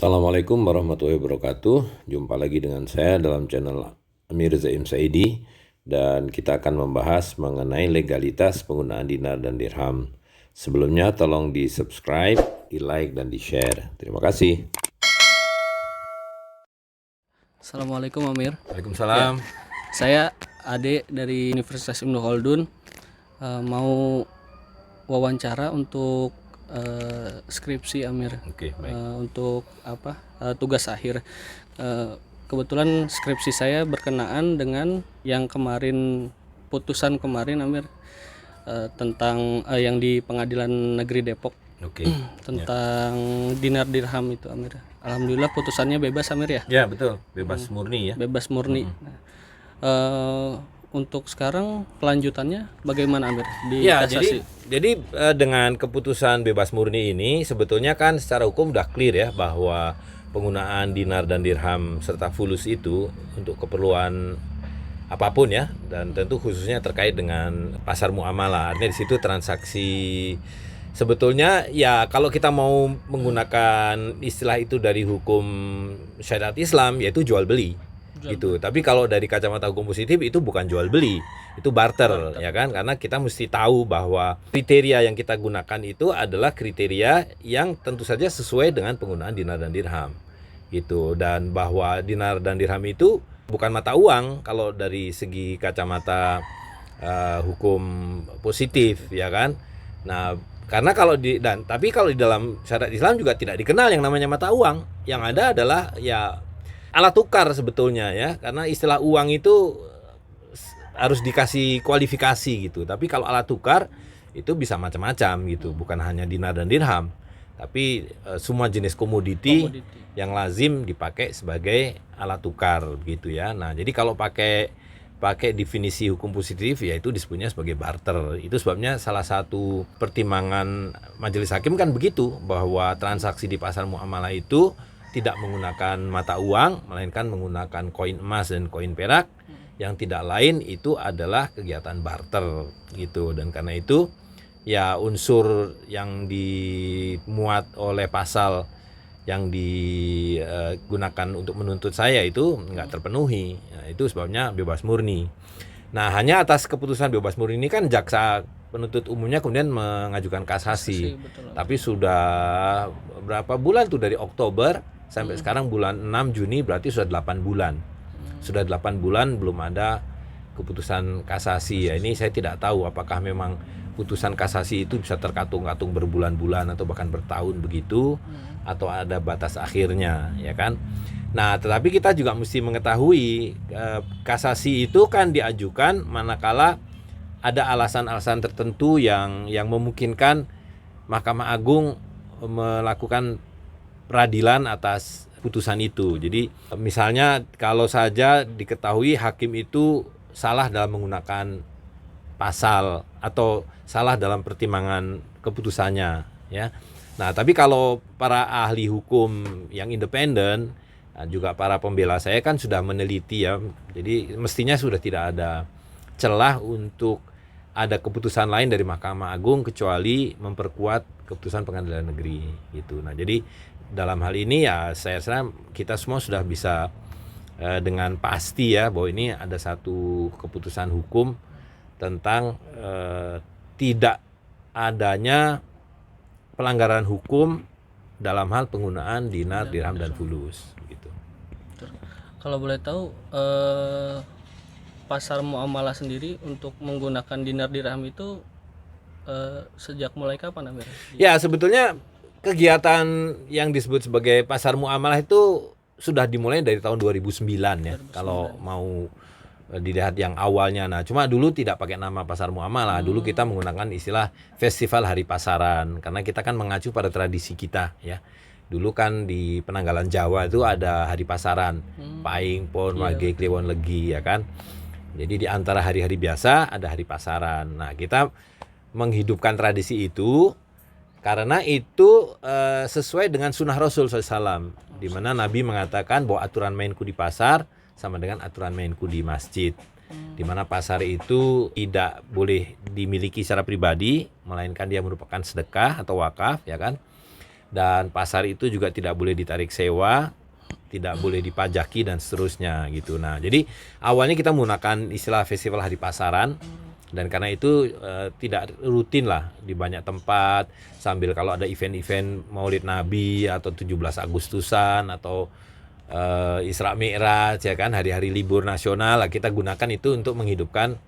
Assalamualaikum warahmatullahi wabarakatuh. Jumpa lagi dengan saya dalam channel Amir Zaim Saidi dan kita akan membahas mengenai legalitas penggunaan dinar dan dirham. Sebelumnya tolong di subscribe, di like dan di share. Terima kasih. Assalamualaikum Amir. Waalaikumsalam. Saya Ade dari Universitas Ibnu Khaldun, mau wawancara untuk skripsi Amir. Oke, baik. Untuk tugas akhir. Kebetulan skripsi saya berkenaan dengan yang kemarin putusan kemarin Amir, tentang yang di Pengadilan Negeri Depok. Oke. Tentang dinar dirham itu Amir. Alhamdulillah putusannya bebas Amir ya. Ya, betul. Bebas murni ya. Bebas murni. Untuk sekarang kelanjutannya bagaimana Amir di Ya, kasasi? jadi dengan keputusan bebas murni ini sebetulnya kan secara hukum udah clear ya bahwa penggunaan dinar dan dirham serta fulus itu untuk keperluan apapun ya, dan tentu khususnya terkait dengan pasar muamalah. Artinya di situ transaksi sebetulnya ya kalau kita mau menggunakan istilah itu dari hukum syariat Islam yaitu jual beli. Gitu. Tapi kalau dari kacamata hukum positif itu bukan jual beli, itu barter ya kan, karena kita mesti tahu bahwa kriteria yang kita gunakan itu adalah kriteria yang tentu saja sesuai dengan penggunaan dinar dan dirham gitu, dan bahwa dinar dan dirham itu bukan mata uang kalau dari segi kacamata hukum positif ya kan. Nah, karena tapi kalau di dalam syariat Islam juga tidak dikenal yang namanya mata uang. Yang ada adalah ya alat tukar sebetulnya ya, karena istilah uang itu harus dikasih kualifikasi gitu. Tapi kalau alat tukar itu bisa macam-macam gitu, bukan hanya dinar dan dirham, tapi semua jenis komoditi yang lazim dipakai sebagai alat tukar gitu ya. Nah, jadi kalau pakai definisi hukum positif ya itu disebutnya sebagai barter. Itu sebabnya salah satu pertimbangan majelis hakim kan begitu, bahwa transaksi di pasar muamalah itu tidak menggunakan mata uang, melainkan menggunakan koin emas dan koin perak, yang tidak lain itu adalah kegiatan barter gitu. Dan karena itu ya unsur yang dimuat oleh pasal yang digunakan untuk menuntut saya itu nggak terpenuhi. Nah, itu sebabnya bebas murni. Nah, hanya atas keputusan bebas murni ini kan jaksa penuntut umumnya kemudian mengajukan kasasi. Tapi sudah berapa bulan tuh, dari Oktober sampai sekarang bulan 6 Juni, berarti sudah 8 bulan. Sudah 8 bulan belum ada keputusan kasasi. Ya, ini saya tidak tahu apakah memang putusan kasasi itu bisa terkatung-katung berbulan-bulan atau bahkan bertahun begitu, atau ada batas akhirnya ya kan. Nah, tetapi kita juga mesti mengetahui kasasi itu kan diajukan manakala ada alasan-alasan tertentu yang memungkinkan Mahkamah Agung melakukan peradilan atas putusan itu. Jadi misalnya kalau saja diketahui hakim itu salah dalam menggunakan pasal atau salah dalam pertimbangan keputusannya ya. Nah, tapi kalau para ahli hukum yang independen, juga para pembela saya kan sudah meneliti ya. Jadi mestinya sudah tidak ada celah untuk ada keputusan lain dari Mahkamah Agung kecuali memperkuat keputusan pengadilan negeri gitu. Nah, jadi dalam hal ini ya saya rasa kita semua sudah bisa dengan pasti ya bahwa ini ada satu keputusan hukum tentang tidak adanya pelanggaran hukum dalam hal penggunaan dinar, dirham dan fulus gitu. Kalau boleh tahu, pasar muamalah sendiri untuk menggunakan dinar dirham itu sejak mulai kapan Amir? Ya, sebetulnya kegiatan yang disebut sebagai pasar muamalah itu sudah dimulai dari tahun 2009 ya. 2009. Kalau mau dilihat yang awalnya. Nah, cuma dulu tidak pakai nama pasar muamalah. Dulu kita menggunakan istilah festival hari pasaran, karena kita kan mengacu pada tradisi kita ya. Dulu kan di Penanggalan Jawa itu ada hari pasaran, Paing, Pon, Wage, Kliwon, Legi ya kan. Jadi di antara hari-hari biasa ada hari pasaran. Nah, kita menghidupkan tradisi itu karena itu sesuai dengan sunnah Rasul SAW, di mana Nabi mengatakan bahwa aturan mainku di pasar sama dengan aturan mainku di masjid, di mana pasar itu tidak boleh dimiliki secara pribadi, melainkan dia merupakan sedekah atau wakaf ya kan. dan pasar itu juga tidak boleh ditarik sewa, tidak boleh dipajaki dan seterusnya gitu. Nah, jadi awalnya kita menggunakan istilah festival hari pasaran, dan karena itu tidak rutin lah di banyak tempat, sambil kalau ada event-event Maulid Nabi atau 17 Agustusan atau Isra Mi'raj ya kan, hari-hari libur nasional lah, kita gunakan itu untuk menghidupkan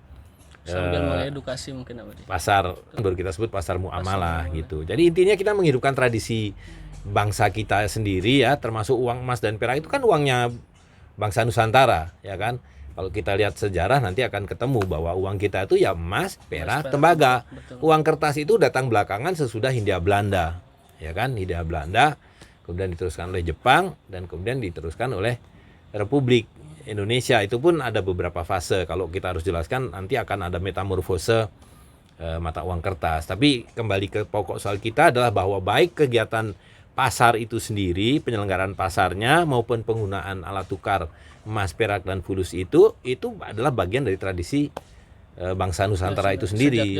Sambil mengedukasi mungkin apa dia? pasar, baru kita sebut pasar muamalah gitu. Jadi intinya kita menghidupkan tradisi bangsa kita sendiri ya, termasuk uang emas dan perak itu kan uangnya bangsa Nusantara ya kan. Kalau kita lihat sejarah nanti akan ketemu bahwa uang kita itu ya emas, perak, tembaga. Betul. Uang kertas itu datang belakangan sesudah Hindia Belanda ya kan, Hindia Belanda, kemudian diteruskan oleh Jepang, dan kemudian diteruskan oleh Republik Indonesia. Itu pun ada beberapa fase, kalau kita harus jelaskan nanti akan ada metamorfose mata uang kertas. Tapi kembali ke pokok soal kita adalah bahwa baik kegiatan pasar itu sendiri, penyelenggaraan pasarnya, maupun penggunaan alat tukar emas, perak, dan fulus itu adalah bagian dari tradisi bangsa Nusantara itu sendiri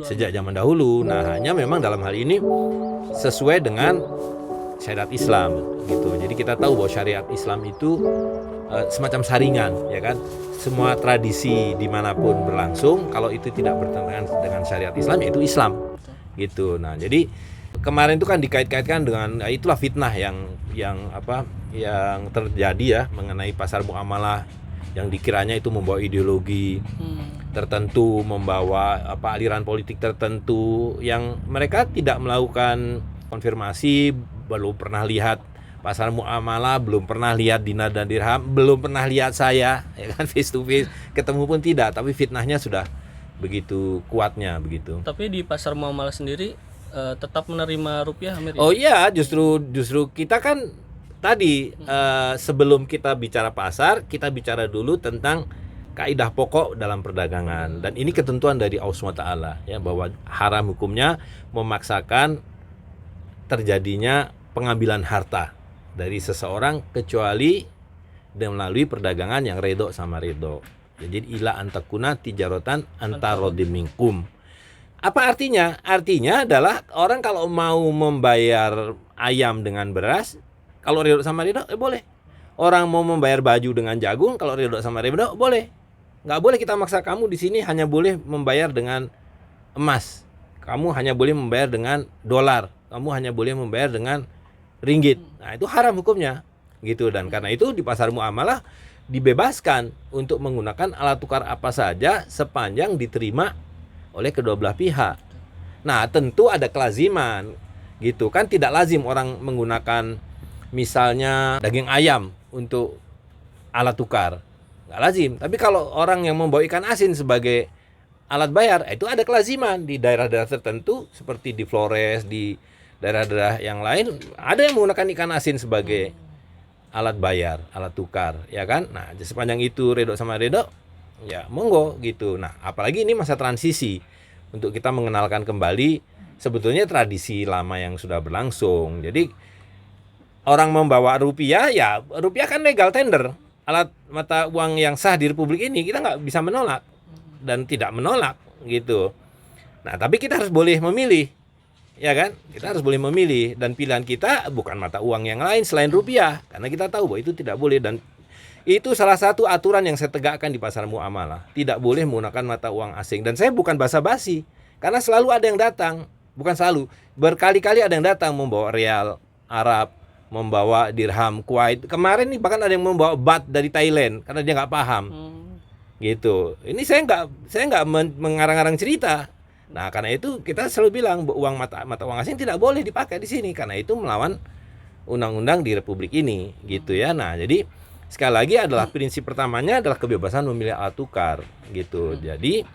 sejak zaman dahulu. Nah, hanya memang dalam hal ini sesuai dengan syariat Islam gitu. Jadi kita tahu bahwa syariat Islam itu semacam saringan ya kan. Semua tradisi dimanapun berlangsung, kalau itu tidak bertentangan dengan syariat Islam, yaitu Islam gitu. Nah, jadi kemarin itu kan dikait-kaitkan dengan itulah fitnah yang terjadi ya mengenai pasar muamalah, yang dikiranya itu membawa ideologi tertentu, membawa aliran politik tertentu, yang mereka tidak melakukan konfirmasi, belum pernah lihat pasar muamalah, belum pernah lihat dinar dan dirham, belum pernah lihat saya ya kan, face to face, ketemu pun tidak, tapi fitnahnya sudah begitu kuatnya begitu. Tapi di pasar muamalah sendiri tetap menerima rupiah, Amir? Oh iya, justru kita kan tadi sebelum kita bicara pasar, kita bicara dulu tentang kaidah pokok dalam perdagangan, dan ini ketentuan dari Allah SWT ya, bahwa haram hukumnya memaksakan terjadinya pengambilan harta dari seseorang kecuali melalui perdagangan yang redho sama redho. Jadi ila antakuna tijarotan antarodim minkum. Apa artinya? Artinya adalah orang kalau mau membayar ayam dengan beras, kalau redho sama redho boleh. Orang mau membayar baju dengan jagung, kalau redho sama redho boleh. Nggak boleh kita maksa kamu di sini hanya boleh membayar dengan emas. Kamu hanya boleh membayar dengan dolar. Kamu hanya boleh membayar dengan ringgit. Nah, itu haram hukumnya gitu. Dan karena itu di pasar muamalah dibebaskan untuk menggunakan alat tukar apa saja sepanjang diterima oleh kedua belah pihak. Nah, tentu ada kelaziman gitu kan, tidak lazim orang menggunakan misalnya daging ayam untuk alat tukar, nggak lazim. Tapi kalau orang yang membawa ikan asin sebagai alat bayar, itu ada kelaziman di daerah-daerah tertentu seperti di Flores, di daerah-daerah yang lain ada yang menggunakan ikan asin sebagai alat bayar, alat tukar, ya kan? Nah, sepanjang itu redho sama redho, ya monggo gitu. Nah, apalagi ini masa transisi untuk kita mengenalkan kembali sebetulnya tradisi lama yang sudah berlangsung. Jadi orang membawa rupiah, ya rupiah kan legal tender, alat mata uang yang sah di Republik ini, kita nggak bisa menolak dan tidak menolak gitu. Nah, tapi kita harus boleh memilih. Ya kan, kita harus boleh memilih, dan pilihan kita bukan mata uang yang lain selain rupiah, karena kita tahu bahwa itu tidak boleh. Dan itu salah satu aturan yang saya tegakkan di pasar muamalah, tidak boleh menggunakan mata uang asing. Dan saya bukan basa-basi, karena selalu ada yang datang, bukan selalu, berkali-kali ada yang datang membawa rial Arab, membawa dirham Kuwait. Kemarin nih bahkan ada yang membawa baht dari Thailand karena dia nggak paham gitu. Ini saya nggak mengarang-arang cerita. Nah, karena itu kita selalu bilang uang mata uang asing tidak boleh dipakai di sini, karena itu melawan undang-undang di Republik ini gitu ya. Nah, jadi sekali lagi adalah prinsip pertamanya adalah kebebasan memilih alat tukar gitu. Jadi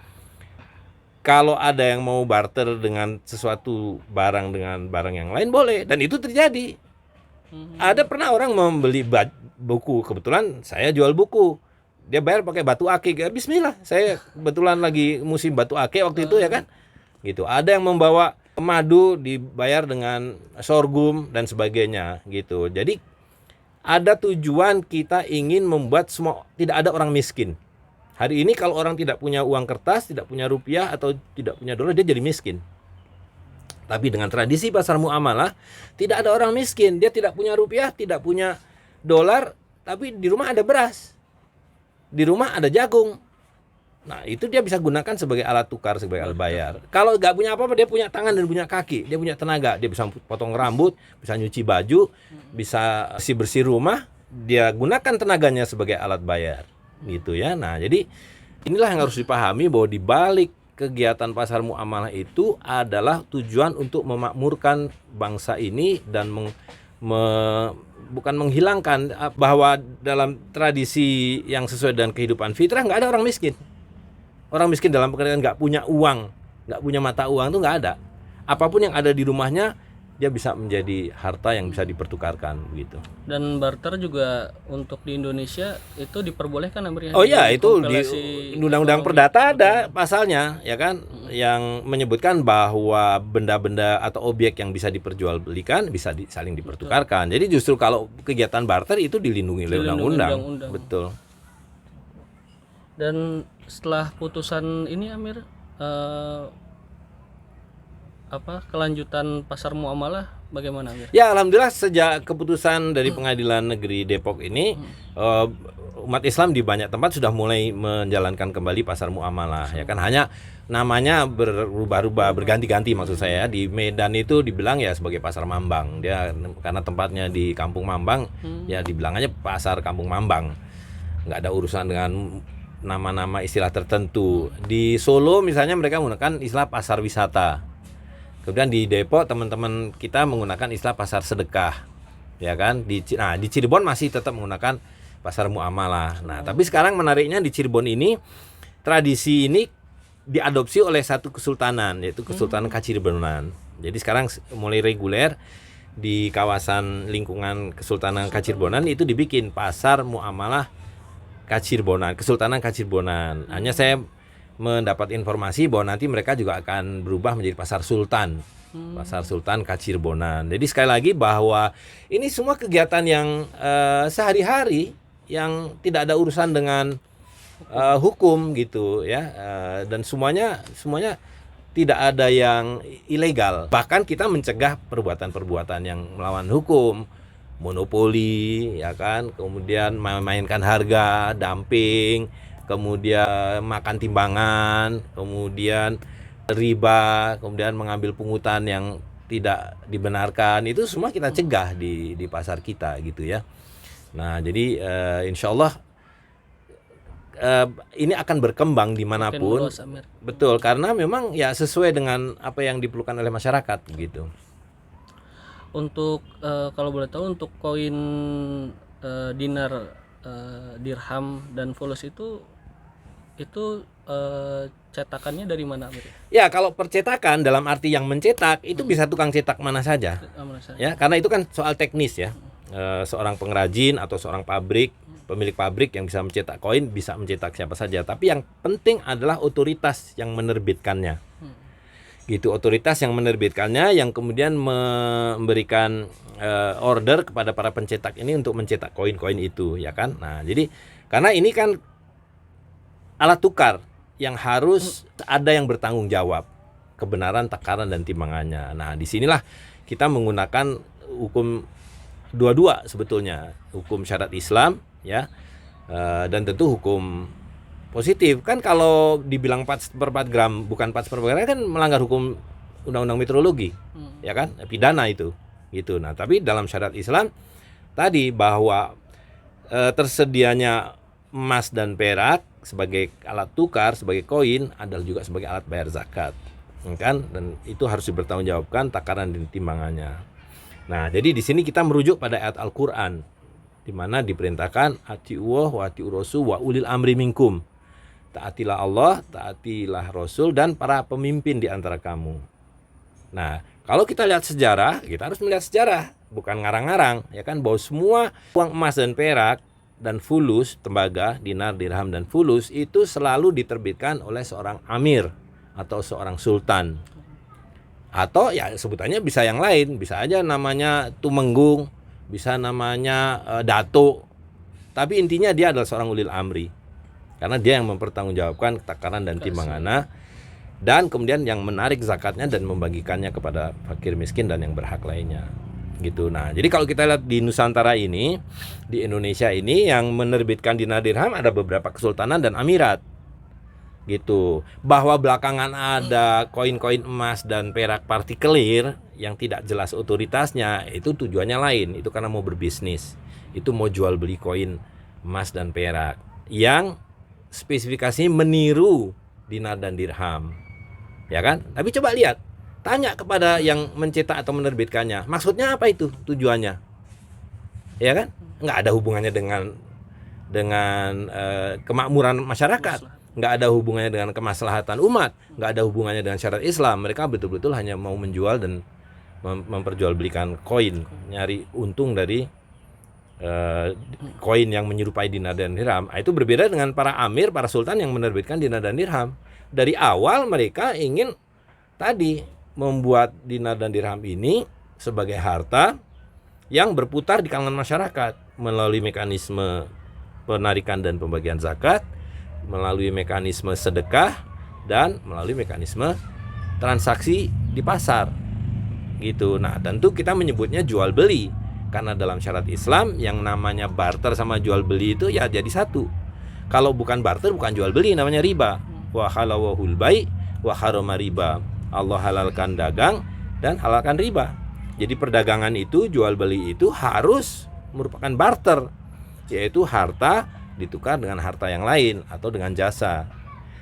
kalau ada yang mau barter dengan sesuatu barang dengan barang yang lain boleh, dan itu terjadi. Ada pernah orang membeli buku, kebetulan saya jual buku. Dia bayar pakai batu akik, ya bismillah. Saya kebetulan lagi musim batu akik waktu itu ya kan. Gitu. Ada yang membawa madu dibayar dengan sorghum dan sebagainya gitu. Jadi ada tujuan kita ingin membuat semua tidak ada orang miskin. Hari ini kalau orang tidak punya uang kertas, tidak punya rupiah atau tidak punya dolar, dia jadi miskin. Tapi dengan tradisi pasar muamalah, tidak ada orang miskin. Dia tidak punya rupiah, tidak punya dolar, tapi di rumah ada beras, di rumah ada jagung. Nah, itu dia bisa gunakan sebagai alat tukar, sebagai alat bayar. Kalau nggak punya apa-apa, dia punya tangan dan punya kaki, dia punya tenaga, dia bisa potong rambut, bisa nyuci baju, bisa bersih-bersih rumah, dia gunakan tenaganya sebagai alat bayar, gitu ya. Nah, jadi inilah yang harus dipahami, bahwa di balik kegiatan pasar muamalah itu adalah tujuan untuk memakmurkan bangsa ini dan bukan menghilangkan, bahwa dalam tradisi yang sesuai dengan kehidupan fitrah nggak ada orang miskin. Orang miskin dalam pengertian nggak punya uang, nggak punya mata uang, itu nggak ada. Apapun yang ada di rumahnya, dia bisa menjadi harta yang bisa dipertukarkan gitu. Dan barter juga untuk di Indonesia itu diperbolehkan, Amir, ya? Oh iya, itu di Kompilasi Undang-Undang ekonomi. Perdata ada pasalnya, ya kan, yang menyebutkan bahwa benda-benda atau objek yang bisa diperjualbelikan bisa saling dipertukarkan. Jadi justru kalau kegiatan barter itu dilindungi oleh undang-undang. undang-undang. Betul. Dan setelah putusan ini, Amir, kelanjutan pasar muamalah bagaimana, Amir? Ya, alhamdulillah sejak keputusan dari Pengadilan Negeri Depok ini, umat Islam di banyak tempat sudah mulai menjalankan kembali pasar muamalah, ya kan. Hanya namanya berubah-ubah, berganti-ganti maksud saya. Di Medan itu dibilang ya sebagai pasar Mambang. Dia karena tempatnya di Kampung Mambang, ya dibilang aja pasar Kampung Mambang. Nggak ada urusan dengan nama-nama istilah tertentu. Di Solo misalnya mereka menggunakan istilah pasar wisata. Kemudian di Depok teman-teman kita menggunakan istilah pasar sedekah, ya kan. Di Cirebon masih tetap menggunakan pasar muamalah. Nah, tapi sekarang menariknya di Cirebon ini tradisi ini diadopsi oleh satu kesultanan, yaitu Kesultanan Kacirebonan. Jadi sekarang mulai reguler di kawasan lingkungan Kesultanan Kacirebonan itu dibikin pasar muamalah Kacirebonan, Kesultanan Kacirebonan. Hanya saya mendapat informasi bahwa nanti mereka juga akan berubah menjadi pasar Sultan, pasar Sultan Kacirebonan. Jadi sekali lagi bahwa ini semua kegiatan yang sehari-hari yang tidak ada urusan dengan hukum gitu ya, dan semuanya tidak ada yang ilegal. Bahkan kita mencegah perbuatan-perbuatan yang melawan hukum, monopoli, ya kan, kemudian memainkan harga, dumping, kemudian makan timbangan, kemudian riba, kemudian mengambil pungutan yang tidak dibenarkan. Itu semua kita cegah di pasar kita gitu ya. Nah, jadi insya Allah ini akan berkembang dimanapun. Luas, Amir. Betul, karena memang ya sesuai dengan apa yang diperlukan oleh masyarakat gitu. Untuk kalau boleh tahu, untuk koin dinar, dirham dan fulus itu cetakannya dari mana, Amir? Ya, kalau percetakan dalam arti yang mencetak itu bisa tukang cetak mana saja. Ya, karena itu kan soal teknis ya. Seorang pengrajin atau seorang pabrik, pemilik pabrik yang bisa mencetak koin bisa mencetak siapa saja. Tapi yang penting adalah otoritas yang menerbitkannya. Gitu, otoritas yang menerbitkannya yang kemudian memberikan order kepada para pencetak ini untuk mencetak koin-koin itu, ya kan. Nah, jadi karena ini kan alat tukar yang harus ada yang bertanggung jawab kebenaran, takaran dan timbangannya. Nah, disinilah kita menggunakan hukum dua-dua sebetulnya, hukum syariat Islam ya, dan tentu hukum positif. Kan kalau dibilang 4/4 gram bukan 4/4 gram kan melanggar hukum undang-undang meteorologi, ya kan, pidana itu gitu. Nah, tapi dalam syariat Islam tadi bahwa tersedianya emas dan perak sebagai alat tukar, sebagai koin adalah juga sebagai alat bayar zakat, kan? Dan itu harus dipertanggungjawabkan takaran dan timbangannya. Nah, jadi di sini kita merujuk pada ayat Al-Qur'an di mana diperintahkan atiullah wa atiur rasul wa ulil amri minkum. Taatilah Allah, taatilah Rasul dan para pemimpin di antara kamu. Nah, kalau kita lihat sejarah, kita harus melihat sejarah, bukan ngarang-ngarang, ya kan, bahwa semua uang emas dan perak dan fulus, tembaga, dinar, dirham dan fulus itu selalu diterbitkan oleh seorang amir atau seorang sultan. Atau ya sebutannya bisa yang lain, bisa aja namanya tumenggung, bisa namanya dato. Tapi intinya dia adalah seorang ulil amri. Karena dia yang mempertanggungjawabkan takaran dan timbangannya. dan kemudian yang menarik zakatnya dan membagikannya kepada fakir miskin dan yang berhak lainnya gitu. Nah, jadi kalau kita lihat di Nusantara ini, di Indonesia ini yang menerbitkan dinar dirham ada beberapa kesultanan dan amirat gitu. Bahwa belakangan ada koin-koin emas dan perak partikelir yang tidak jelas otoritasnya, itu tujuannya lain, itu karena mau berbisnis, itu mau jual beli koin emas dan perak yang spesifikasinya meniru dinar dan dirham, ya kan? Tapi coba lihat, tanya kepada yang mencetak atau menerbitkannya, maksudnya apa itu tujuannya, ya kan? Nggak ada hubungannya dengan kemakmuran masyarakat, nggak ada hubungannya dengan kemaslahatan umat, nggak ada hubungannya dengan syariat Islam. Mereka betul-betul hanya mau menjual dan memperjualbelikan koin, nyari untung dari koin yang menyerupai dinar dan dirham. Itu berbeda dengan para amir, para sultan yang menerbitkan dinar dan dirham. Dari awal mereka ingin tadi membuat dinar dan dirham ini sebagai harta yang berputar di kalangan masyarakat melalui mekanisme penarikan dan pembagian zakat, melalui mekanisme sedekah, dan melalui mekanisme transaksi di pasar gitu. Nah, tentu kita menyebutnya jual beli karena dalam syariat Islam yang namanya barter sama jual beli itu ya jadi satu. Kalau bukan barter bukan jual beli, namanya riba. Wa halawahul bai' wa harama riba. Allah halalkan dagang dan halalkan riba. Jadi perdagangan itu, jual beli itu harus merupakan barter, yaitu harta ditukar dengan harta yang lain atau dengan jasa.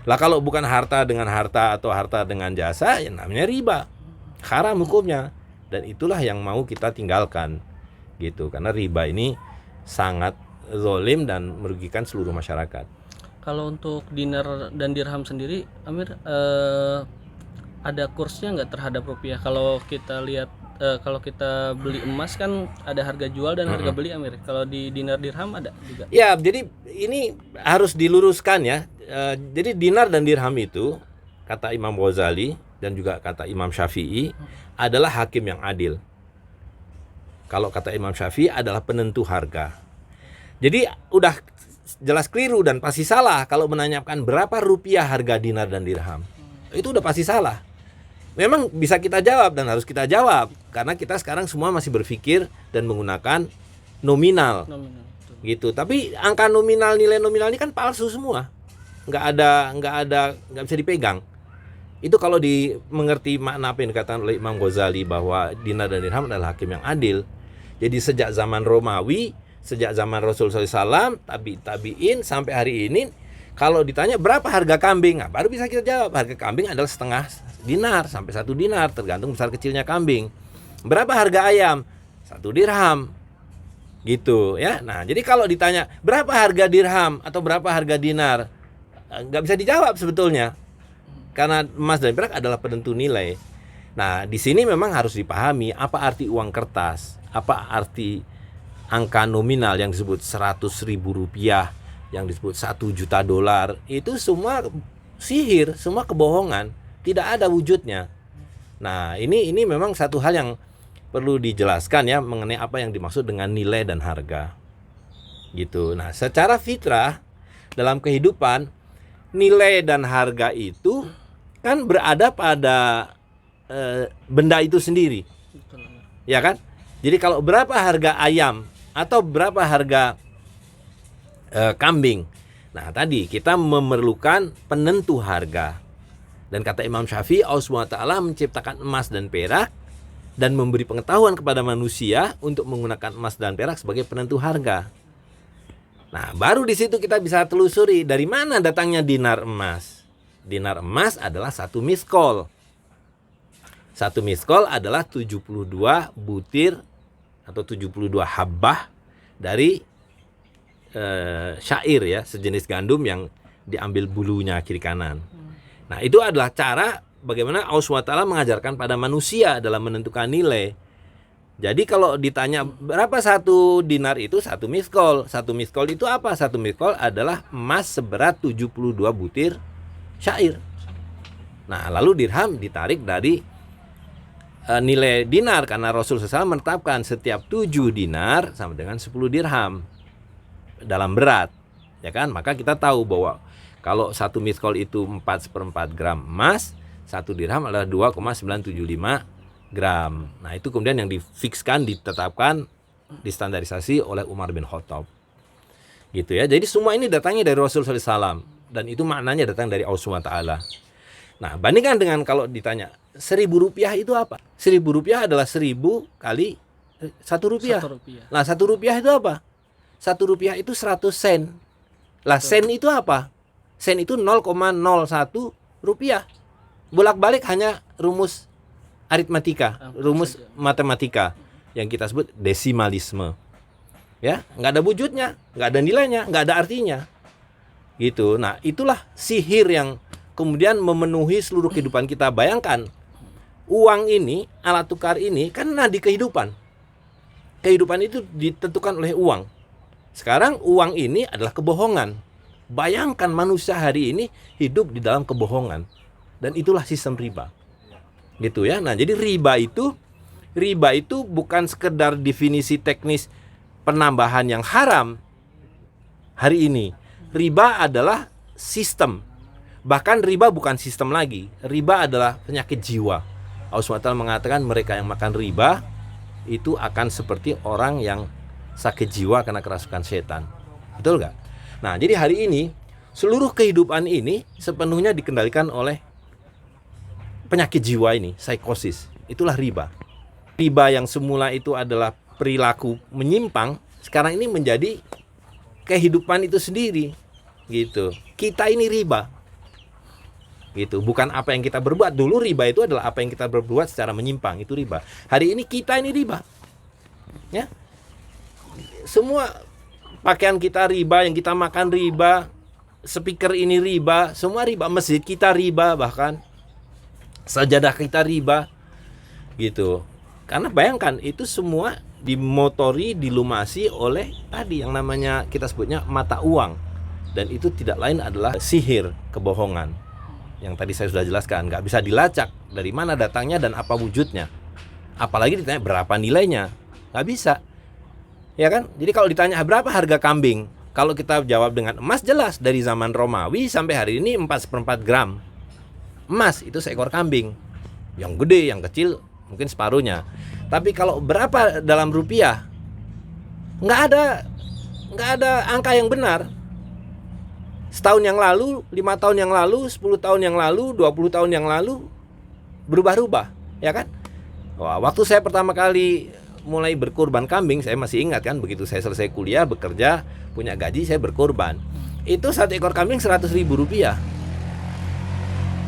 Lah kalau bukan harta dengan harta atau harta dengan jasa, ya namanya riba. Haram hukumnya. Dan itulah yang mau kita tinggalkan gitu, karena riba ini sangat zalim dan merugikan seluruh masyarakat. Kalau untuk dinar dan dirham sendiri, Amir, ada kursnya nggak terhadap rupiah? Kalau kita lihat, kalau kita beli emas kan ada harga jual dan harga beli, Amir. Kalau di dinar dirham ada juga? Ya, jadi ini harus diluruskan ya. Jadi dinar dan dirham itu, kata Imam Ghazali dan juga kata Imam Syafi'i, adalah hakim yang adil. Kalau kata Imam Syafi'i adalah penentu harga. Jadi udah jelas keliru dan pasti salah kalau menanyakan berapa rupiah harga dinar dan dirham. Itu udah pasti salah. Memang bisa kita jawab dan harus kita jawab karena kita sekarang semua masih berpikir dan menggunakan nominal. Gitu. Tapi angka nominal, nilai nominal ini kan palsu semua. Nggak bisa dipegang. Itu kalau mengerti makna apa yang dikatakan oleh Imam Ghazali bahwa dinar dan dirham adalah hakim yang adil. Jadi sejak zaman Romawi, sejak zaman Rasulullah SAW, tabi'in sampai hari ini, kalau ditanya berapa harga kambing, nah baru bisa kita jawab. Harga kambing adalah setengah dinar sampai 1 dinar, tergantung besar kecilnya kambing. Berapa harga ayam? 1 dirham. Gitu ya. Nah, jadi kalau ditanya berapa harga dirham atau berapa harga dinar, nggak bisa dijawab sebetulnya. Karena emas dan perak adalah penentu nilai. Nah, di sini memang harus dipahami apa arti uang kertas, apa arti angka nominal yang disebut 100.000 rupiah, yang disebut 1 juta dolar. Itu semua sihir, semua kebohongan, tidak ada wujudnya. Nah, ini memang satu hal yang perlu dijelaskan ya mengenai apa yang dimaksud dengan nilai dan harga. Gitu. Nah, secara fitrah dalam kehidupan nilai dan harga itu kan berada pada benda itu sendiri. Ya kan? Jadi kalau berapa harga ayam atau berapa harga kambing. Nah, tadi kita memerlukan penentu harga. Dan kata Imam Syafi'i, Allah SWT menciptakan emas dan perak dan memberi pengetahuan kepada manusia untuk menggunakan emas dan perak sebagai penentu harga. Nah, baru di situ kita bisa telusuri dari mana datangnya dinar emas. Dinar emas adalah 1 miskol. 1 miskol adalah 72 butir atau 72 habbah dari syair ya, sejenis gandum yang diambil bulunya kiri kanan. Nah, itu adalah cara bagaimana Allah SWT mengajarkan pada manusia dalam menentukan nilai. Jadi kalau ditanya berapa 1 dinar itu 1 miskol. 1 miskol itu apa? 1 miskol adalah emas seberat 72 butir syair. Nah, lalu dirham ditarik dari nilai dinar karena Rasul SAW menetapkan setiap 7 dinar sama dengan 10 dirham dalam berat, ya kan? Maka kita tahu bahwa kalau 1 miskol itu 4/4 gram emas, 1 dirham adalah 2,975 gram. Nah, itu kemudian yang difikskan, ditetapkan, distandarisasi oleh Umar bin Khattab. Gitu ya. Jadi semua ini datangnya dari Rasul sallallahu alaihi wasallam dan itu maknanya datang dari Allah Subhanahu wa taala. Nah, bandingkan dengan kalau ditanya 1.000 rupiah itu apa? 1.000 rupiah adalah 1.000 kali 1 rupiah. Nah, 1 rupiah itu apa? 1 rupiah itu 100 sen. Lah, sen itu apa? Sen itu 0,01 rupiah. Bolak-balik hanya rumus aritmatika, rumus matematika yang kita sebut desimalisme. Ya, nggak ada wujudnya, nggak ada nilainya, nggak ada artinya. Gitu. Nah, itulah sihir yang kemudian memenuhi seluruh kehidupan kita. Bayangkan, uang ini, alat tukar ini kan nadi kehidupan. Kehidupan itu ditentukan oleh uang. Sekarang uang ini adalah kebohongan. Bayangkan manusia hari ini hidup di dalam kebohongan. Dan itulah sistem riba. Gitu ya. Nah, jadi riba itu bukan sekedar definisi teknis penambahan yang haram hari ini. Riba adalah sistem. Bahkan riba bukan sistem lagi. Riba adalah penyakit jiwa. Allah SWT mengatakan mereka yang makan riba itu akan seperti orang yang sakit jiwa karena kerasukan setan. Betul nggak? Nah, jadi hari ini seluruh kehidupan ini sepenuhnya dikendalikan oleh penyakit jiwa ini, psikosis. Itulah riba. Riba yang semula itu adalah perilaku menyimpang, sekarang ini menjadi kehidupan itu sendiri. Gitu. Kita ini riba. Gitu. Bukan apa yang kita berbuat. Dulu riba itu adalah apa yang kita berbuat secara menyimpang, itu riba. Hari ini kita ini riba. Ya. Semua pakaian kita riba, yang kita makan riba, speaker ini riba, semua riba, masjid kita riba, bahkan sajadah kita riba. Gitu. Karena bayangkan itu semua dimotori, dilumasi oleh tadi yang namanya kita sebutnya mata uang. Dan itu tidak lain adalah sihir, kebohongan. Yang tadi saya sudah jelaskan, nggak bisa dilacak dari mana datangnya dan apa wujudnya. Apalagi ditanya berapa nilainya, nggak bisa. Ya kan? Jadi kalau ditanya berapa harga kambing, kalau kita jawab dengan emas, jelas dari zaman Romawi sampai hari ini 4/4 gram. Emas itu seekor kambing. Yang gede, yang kecil mungkin separuhnya. Tapi kalau berapa dalam rupiah, nggak ada angka yang benar. Setahun yang lalu, 5 tahun yang lalu, 10 tahun yang lalu, 20 tahun yang lalu berubah-ubah, ya kan? Wah, waktu saya pertama kali mulai berkurban kambing, saya masih ingat kan, begitu saya selesai kuliah, bekerja, punya gaji, saya berkurban. Itu 1 ekor kambing 100.000 rupiah.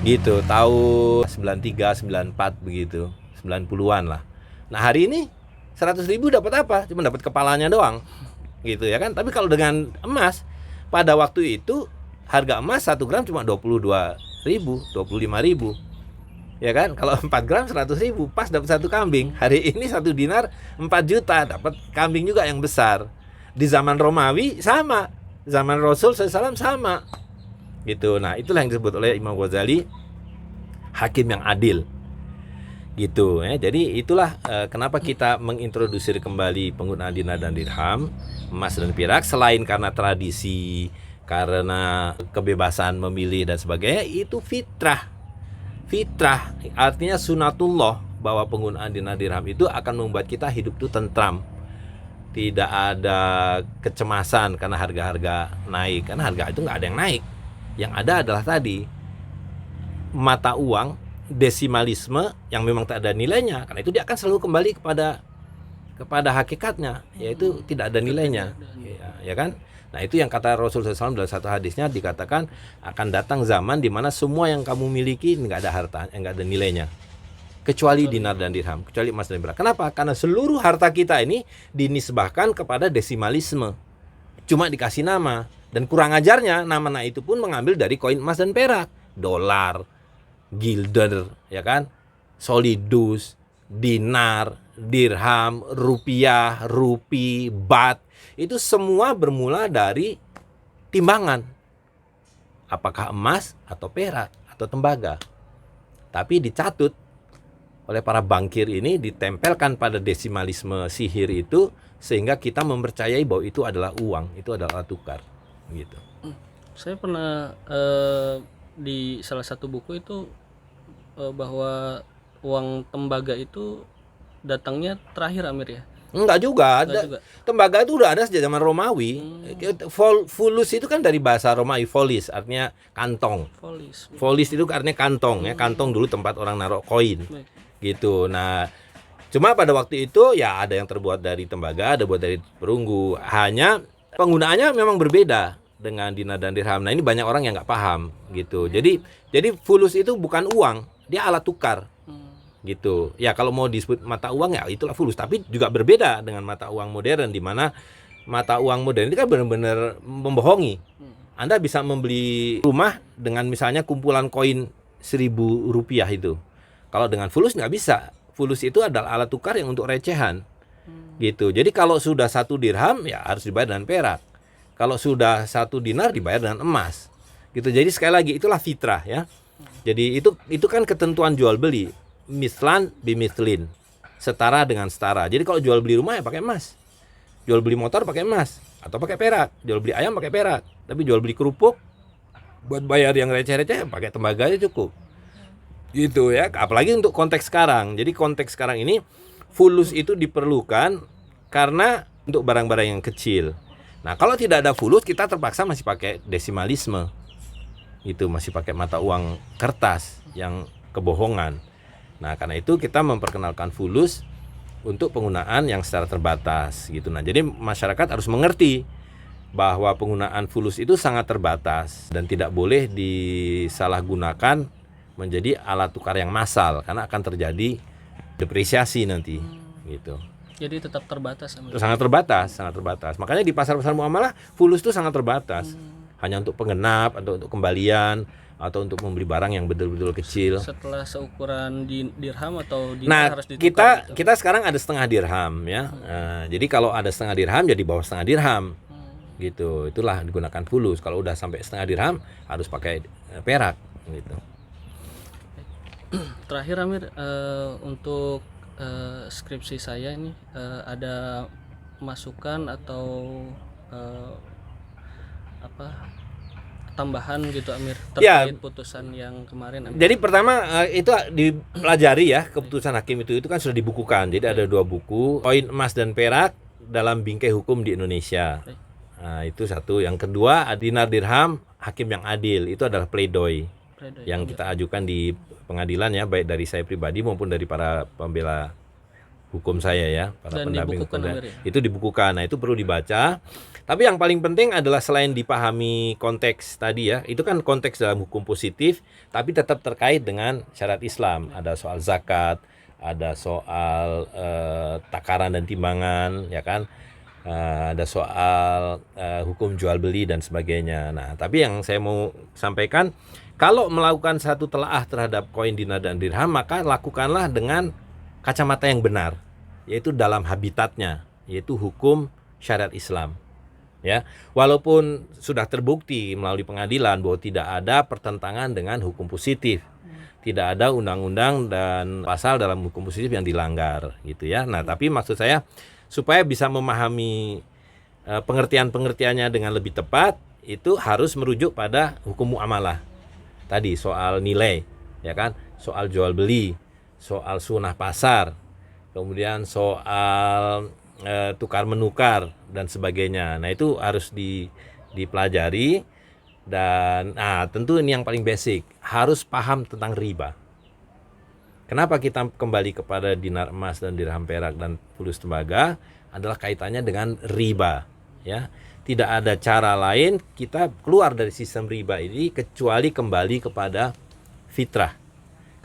Gitu, tahun 93, 94 begitu, 90-an lah. Nah, hari ini 100.000 dapat apa? Cuma dapat kepalanya doang. Gitu ya kan? Tapi kalau dengan emas, pada waktu itu harga emas 1 gram cuma 22.000, 25.000. Ya kan? Kalau 4 gram 100.000, pas dapat 1 kambing. Hari ini 1 dinar 4 juta, dapat kambing juga yang besar. Di zaman Romawi sama, zaman Rasul SAW sama. Gitu. Nah, itulah yang disebut oleh Imam Ghazali hakim yang adil. Gitu ya. Jadi itulah kenapa kita mengintrodusir kembali penggunaan dinar dan dirham, emas dan perak, selain karena tradisi, karena kebebasan memilih dan sebagainya, itu fitrah. Fitrah artinya sunatullah, bahwa penggunaan dinar dirham itu akan membuat kita hidup itu tentram. Tidak ada kecemasan karena harga-harga naik, karena harga itu nggak ada yang naik. Yang ada adalah tadi mata uang, desimalisme yang memang tak ada nilainya, karena itu dia akan selalu kembali kepada hakikatnya, yaitu tidak ada nilainya. Ya kan? Nah, itu yang kata Rasulullah SAW dalam satu hadisnya, dikatakan akan datang zaman di mana semua yang kamu miliki nggak ada harta, nggak ada nilainya, kecuali dinar dan dirham, kecuali emas dan perak. Kenapa? Karena seluruh harta kita ini dinisbahkan kepada desimalisme, cuma dikasih nama. Dan kurang ajarnya, nama-nama itu pun mengambil dari koin emas dan perak, dolar, gilder, ya kan, solidus, dinar, dirham, rupiah, rupi, bat. Itu semua bermula dari timbangan, apakah emas atau perak atau tembaga. Tapi dicatut oleh para bankir ini, ditempelkan pada desimalisme sihir itu, sehingga kita mempercayai bahwa itu adalah uang, itu adalah alat tukar. Gitu. Saya pernah di salah satu buku itu bahwa uang tembaga itu datangnya terakhir Amir ya? Enggak juga, Enggak juga. tembaga itu udah ada sejak zaman Romawi. Fulus itu kan dari bahasa Romawi, folis, artinya kantong. Polis. Folis itu artinya kantong ya, kantong dulu tempat orang naruh koin. Baik. Gitu. Nah, cuma pada waktu itu ya ada yang terbuat dari tembaga, ada buat dari perunggu. Hanya penggunaannya memang berbeda dengan dinar dan dirham. Nah, ini banyak orang yang nggak paham gitu. Jadi fulus itu bukan uang, dia alat tukar gitu. Ya kalau mau disebut mata uang ya itulah fulus, tapi juga berbeda dengan mata uang modern, di mana mata uang modern ini kan benar-benar membohongi. Anda bisa membeli rumah dengan misalnya kumpulan koin 1.000 rupiah itu. Kalau dengan fulus nggak bisa. Fulus itu adalah alat tukar yang untuk recehan gitu. Jadi kalau sudah 1 dirham ya harus dibayar dengan perak. Kalau sudah 1 dinar dibayar dengan emas gitu. Jadi sekali lagi itulah fitrah ya. Jadi itu kan ketentuan jual beli, mislan bimislin, setara dengan setara. Jadi kalau jual beli rumah ya pakai emas, jual beli motor pakai emas atau pakai perak, jual beli ayam pakai perak. Tapi jual beli kerupuk buat bayar yang receh-receh pakai tembaga aja cukup. Gitu ya. Apalagi untuk konteks sekarang. Jadi konteks sekarang ini fulus itu diperlukan karena untuk barang-barang yang kecil. Nah, kalau tidak ada fulus kita terpaksa masih pakai desimalisme. Itu masih pakai mata uang kertas yang kebohongan. Nah, karena itu kita memperkenalkan fulus untuk penggunaan yang secara terbatas gitu. Nah, jadi masyarakat harus mengerti bahwa penggunaan fulus itu sangat terbatas dan tidak boleh disalahgunakan menjadi alat tukar yang massal karena akan terjadi depresiasi nanti gitu. Jadi tetap terbatas Amir. Sangat terbatas. Makanya di pasar-pasar muamalah fulus itu sangat terbatas. Hanya untuk pengenap atau untuk kembalian atau untuk membeli barang yang betul-betul kecil. Setelah seukuran dirham atau dinar Nah, harus ditukar gitu. kita sekarang ada setengah dirham ya. Nah, jadi kalau ada setengah dirham jadi bawah setengah dirham. Gitu. Itulah digunakan fulus. Kalau udah sampai setengah dirham harus pakai perak gitu. Terakhir Amir, untuk skripsi saya ini ada masukan atau tambahan gitu Amir Ya. terkait putusan yang kemarin Amir. Jadi pertama itu dipelajari ya, keputusan hakim itu kan sudah dibukukan. Jadi ada 2 buku, koin emas dan perak dalam bingkai hukum di Indonesia. Nah, itu satu. Yang kedua, dinar dirham hakim yang adil, itu adalah pledoi yang kita ajukan di pengadilan ya, baik dari saya pribadi maupun dari para pembela hukum saya ya, para Dan pendamping dibukukan, hukum. Amir, ya? Itu dibukukan. Nah, itu perlu dibaca. Tapi yang paling penting adalah selain dipahami konteks tadi ya, itu kan konteks dalam hukum positif, tapi tetap terkait dengan syariat Islam. Ada soal zakat, ada soal takaran dan timbangan, ya kan? Ada soal hukum jual beli dan sebagainya. Nah, tapi yang saya mau sampaikan, kalau melakukan satu telaah terhadap koin dinar dan dirham, maka lakukanlah dengan kacamata yang benar, yaitu dalam habitatnya, yaitu hukum syariat Islam. Ya, walaupun sudah terbukti melalui pengadilan bahwa tidak ada pertentangan dengan hukum positif, tidak ada undang-undang dan pasal dalam hukum positif yang dilanggar, gitu ya. Nah, tapi maksud saya supaya bisa memahami pengertian-pengertiannya dengan lebih tepat, itu harus merujuk pada hukum muamalah. Tadi soal nilai, ya kan, soal jual beli, soal sunah pasar, kemudian soal tukar menukar dan sebagainya. Nah, itu harus dipelajari dan tentu ini yang paling basic, harus paham tentang riba. Kenapa kita kembali kepada dinar emas dan dirham perak dan fulus tembaga adalah kaitannya dengan riba, ya. Tidak ada cara lain kita keluar dari sistem riba ini kecuali kembali kepada fitrah.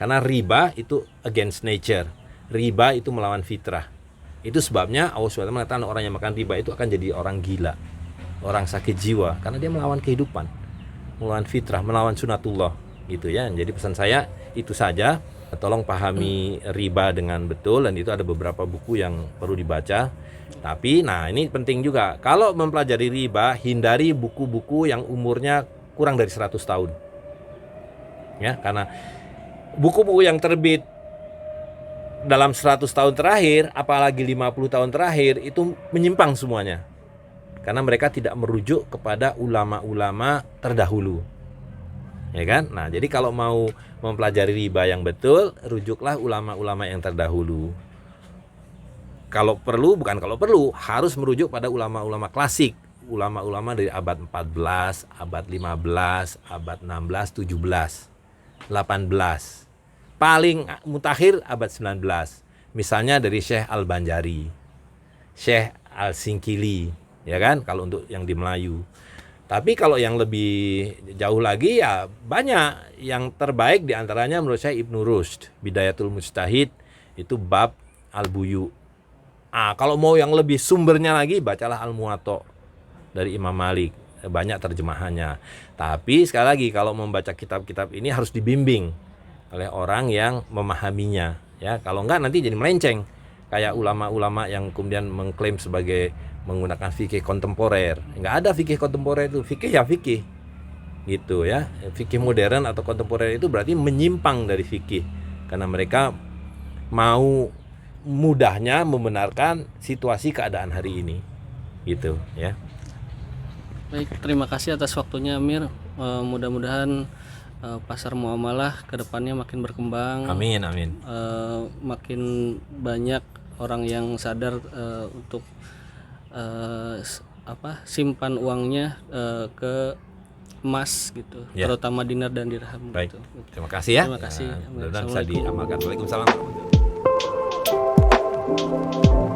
Karena riba itu against nature. Riba itu melawan fitrah. Itu sebabnya Allah SWT mengatakan orang yang makan riba itu akan jadi orang gila, orang sakit jiwa, karena dia melawan kehidupan, melawan fitrah, melawan sunatullah, gitu ya. Jadi pesan saya itu saja, tolong pahami riba dengan betul, dan itu ada beberapa buku yang perlu dibaca. Tapi ini penting juga, kalau mempelajari riba, hindari buku-buku yang umurnya kurang dari 100 tahun. Ya, karena buku-buku yang terbit dalam 100 tahun terakhir, apalagi 50 tahun terakhir, itu menyimpang semuanya. Karena mereka tidak merujuk kepada ulama-ulama terdahulu. ya kan? Nah, jadi kalau mau mempelajari riba yang betul, rujuklah ulama-ulama yang terdahulu. Kalau perlu, bukan kalau perlu, harus merujuk pada ulama-ulama klasik, ulama-ulama dari abad 14, abad 15, abad 16, 17, 18. Paling mutakhir abad 19. Misalnya dari Syekh Al-Banjari, Syekh Al-Singkili, ya kan? Kalau untuk yang di Melayu. Tapi kalau yang lebih jauh lagi ya banyak. Yang terbaik diantaranya menurut saya Ibnu Rushd, Bidayatul Mujtahid, itu bab Al-Buyu. Kalau mau yang lebih sumbernya lagi, bacalah Al-Muwatta dari Imam Malik. Banyak terjemahannya. Tapi sekali lagi, kalau membaca kitab-kitab ini harus dibimbing oleh orang yang memahaminya. Ya, kalau enggak nanti jadi melenceng. Kayak ulama-ulama yang kemudian mengklaim sebagai menggunakan fikih kontemporer. Enggak ada fikih kontemporer itu. Fikih ya fikih. Gitu ya. Fikih modern atau kontemporer itu berarti menyimpang dari fikih. Karena mereka mau mudahnya membenarkan situasi keadaan hari ini. Gitu ya. Baik, terima kasih atas waktunya Amir. Mudah-mudahan pasar muamalah kedepannya makin berkembang. Amin, amin. Makin banyak orang yang sadar untuk simpan uangnya ke emas gitu, Ya. terutama dinar dan dirham. Baik. Gitu. Terima kasih ya. Terima kasih. Mudah-mudahan bisa Assalamualaikum. diamalkan. Waalaikumsalam warahmatullahi wabarakatuh.